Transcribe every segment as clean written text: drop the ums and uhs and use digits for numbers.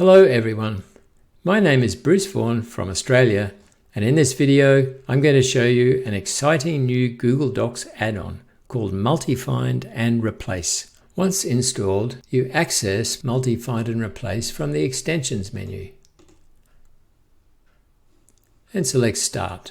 Hello everyone, my name is Bruce Vaughan from Australia, and in this video I'm going to show you an exciting new Google Docs add-on called Multi-Find and Replace. Once installed, you access Multi-Find and Replace from the Extensions menu and select Start.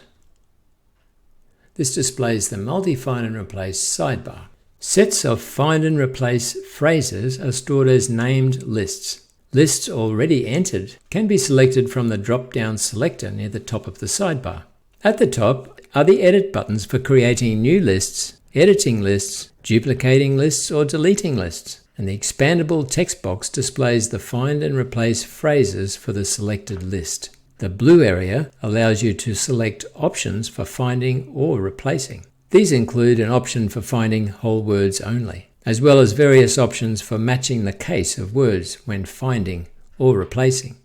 This displays the Multi-Find and Replace sidebar. Sets of find and replace phrases are stored as named lists. Lists already entered can be selected from the drop-down selector near the top of the sidebar. At the top are the edit buttons for creating new lists, editing lists, duplicating lists or deleting lists, and the expandable text box displays the find and replace phrases for the selected list. The blue area allows you to select options for finding or replacing. These include an option for finding whole words only, as well as various options for matching the case of words when finding or replacing.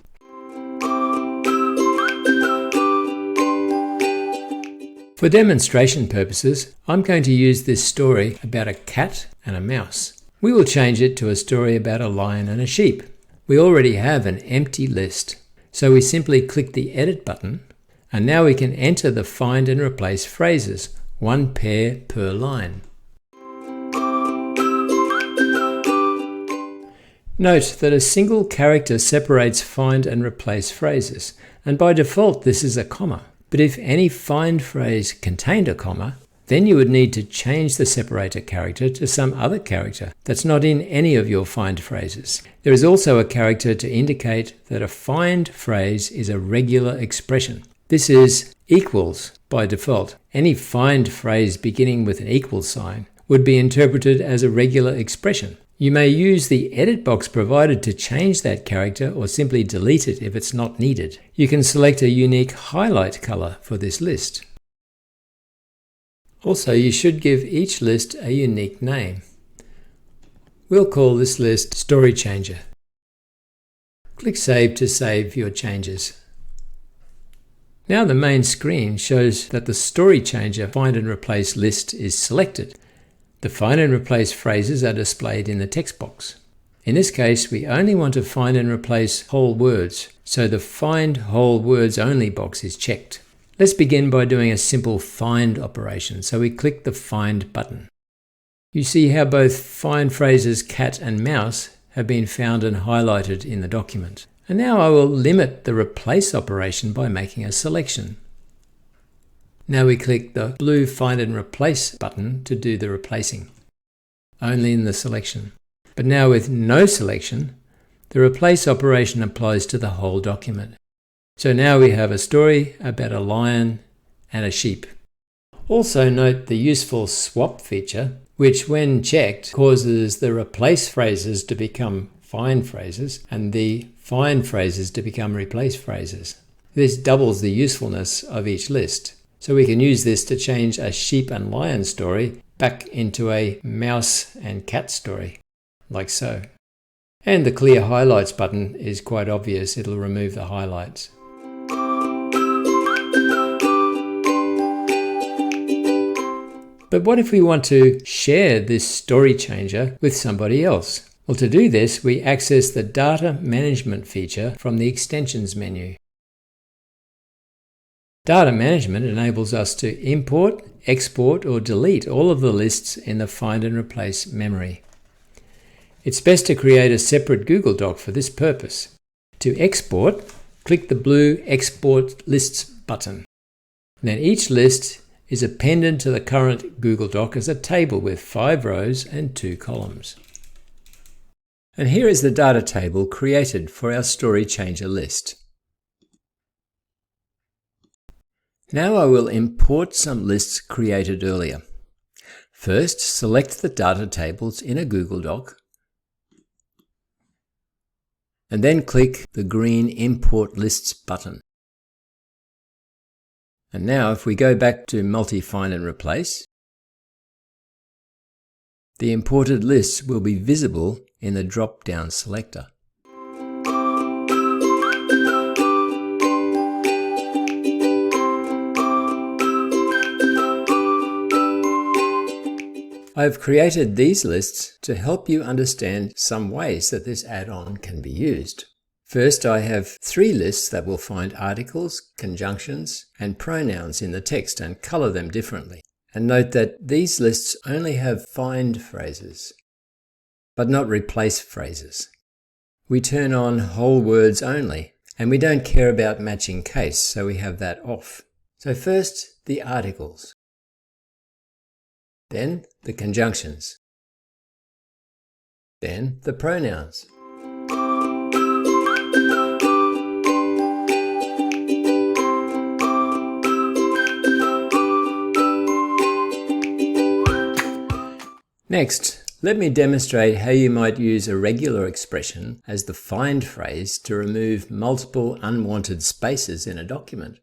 For demonstration purposes, I'm going to use this story about a cat and a mouse. We will change it to a story about a lion and a sheep. We already have an empty list, so we simply click the Edit button, and now we can enter the find and replace phrases, one pair per line. Note that a single character separates find and replace phrases, and by default this is a comma. But if any find phrase contained a comma, then you would need to change the separator character to some other character that's not in any of your find phrases. There is also a character to indicate that a find phrase is a regular expression. This is equals by default. Any find phrase beginning with an equal sign would be interpreted as a regular expression. You may use the edit box provided to change that character or simply delete it if it's not needed. You can select a unique highlight color for this list. Also, you should give each list a unique name. We'll call this list Story Changer. Click Save to save your changes. Now the main screen shows that the Story Changer Find and Replace list is selected. The find and replace phrases are displayed in the text box. In this case, we only want to find and replace whole words, so the Find Whole Words Only box is checked. Let's begin by doing a simple find operation, so we click the Find button. You see how both find phrases cat and mouse have been found and highlighted in the document. And now I will limit the replace operation by making a selection. Now we click the blue Find and Replace button to do the replacing, only in the selection. But now with no selection, the replace operation applies to the whole document. So now we have a story about a lion and a sheep. Also note the useful swap feature, which when checked causes the replace phrases to become find phrases and the find phrases to become replace phrases. This doubles the usefulness of each list. So we can use this to change a sheep and lion story back into a mouse and cat story, like so. And the clear highlights button is quite obvious, it'll remove the highlights. But what if we want to share this story changer with somebody else? Well, to do this, we access the Data Management feature from the Extensions menu. Data management enables us to import, export, or delete all of the lists in the Find and Replace memory. It's best to create a separate Google Doc for this purpose. To export, click the blue Export Lists button. Then each list is appended to the current Google Doc as a table with 5 rows and 2 columns. And here is the data table created for our Story Changer list. Now I will import some lists created earlier. First, select the data tables in a Google Doc, and then click the green Import Lists button. And now if we go back to Multi-Find and Replace, the imported lists will be visible in the drop-down selector. I have created these lists to help you understand some ways that this add-on can be used. First, I have 3 lists that will find articles, conjunctions, and pronouns in the text and color them differently. And note that these lists only have find phrases, but not replace phrases. We turn on whole words only, and we don't care about matching case, so we have that off. So first, the articles. Then the conjunctions. Then the pronouns. Next, let me demonstrate how you might use a regular expression as the find phrase to remove multiple unwanted spaces in a document.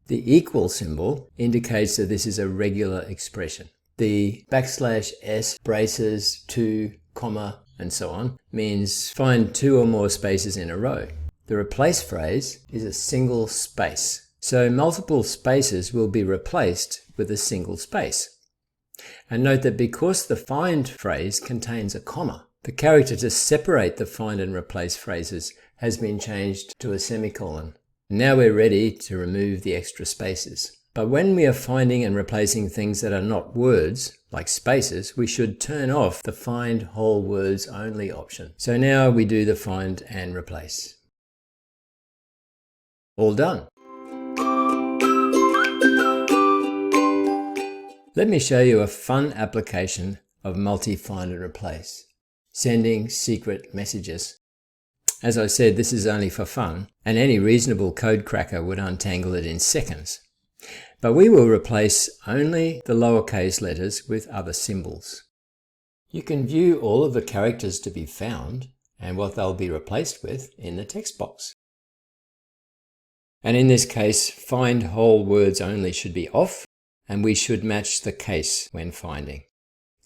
The equal symbol indicates that this is a regular expression. The \s, braces, to, comma, and so on means find 2 or more spaces in a row. The replace phrase is a single space. So multiple spaces will be replaced with a single space. And note that because the find phrase contains a comma, the character to separate the find and replace phrases has been changed to a semicolon. Now we're ready to remove the extra spaces. But when we are finding and replacing things that are not words, like spaces, we should turn off the find whole words only option. So now we do the find and replace. All done. Let me show you a fun application of multi-find and replace. Sending secret messages. As I said, this is only for fun, and any reasonable code cracker would untangle it in seconds. But we will replace only the lowercase letters with other symbols. You can view all of the characters to be found and what they'll be replaced with in the text box. And in this case, find whole words only should be off, and we should match the case when finding.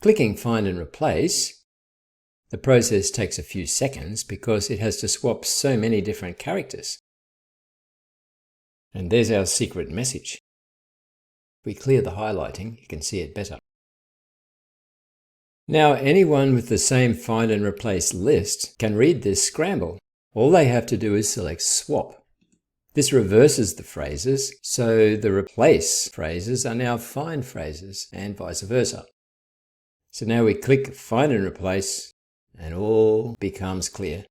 Clicking Find and Replace, the process takes a few seconds because it has to swap so many different characters. And there's our secret message. If we clear the highlighting, you can see it better. Now anyone with the same Find and Replace list can read this scramble. All they have to do is select Swap. This reverses the phrases, so the replace phrases are now find phrases and vice versa. So now we click Find and Replace and all becomes clear.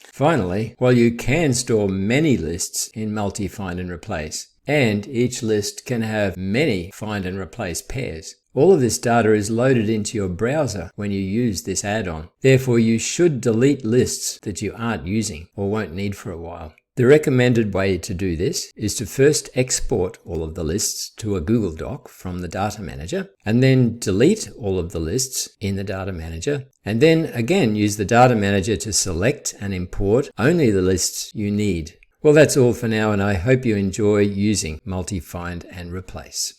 Finally, while you can store many lists in multi-find and replace, and each list can have many find and replace pairs, all of this data is loaded into your browser when you use this add-on. Therefore, you should delete lists that you aren't using or won't need for a while. The recommended way to do this is to first export all of the lists to a Google Doc from the Data Manager, and then delete all of the lists in the Data Manager, and then again use the Data Manager to select and import only the lists you need. Well, that's all for now, and I hope you enjoy using multi-find and replace.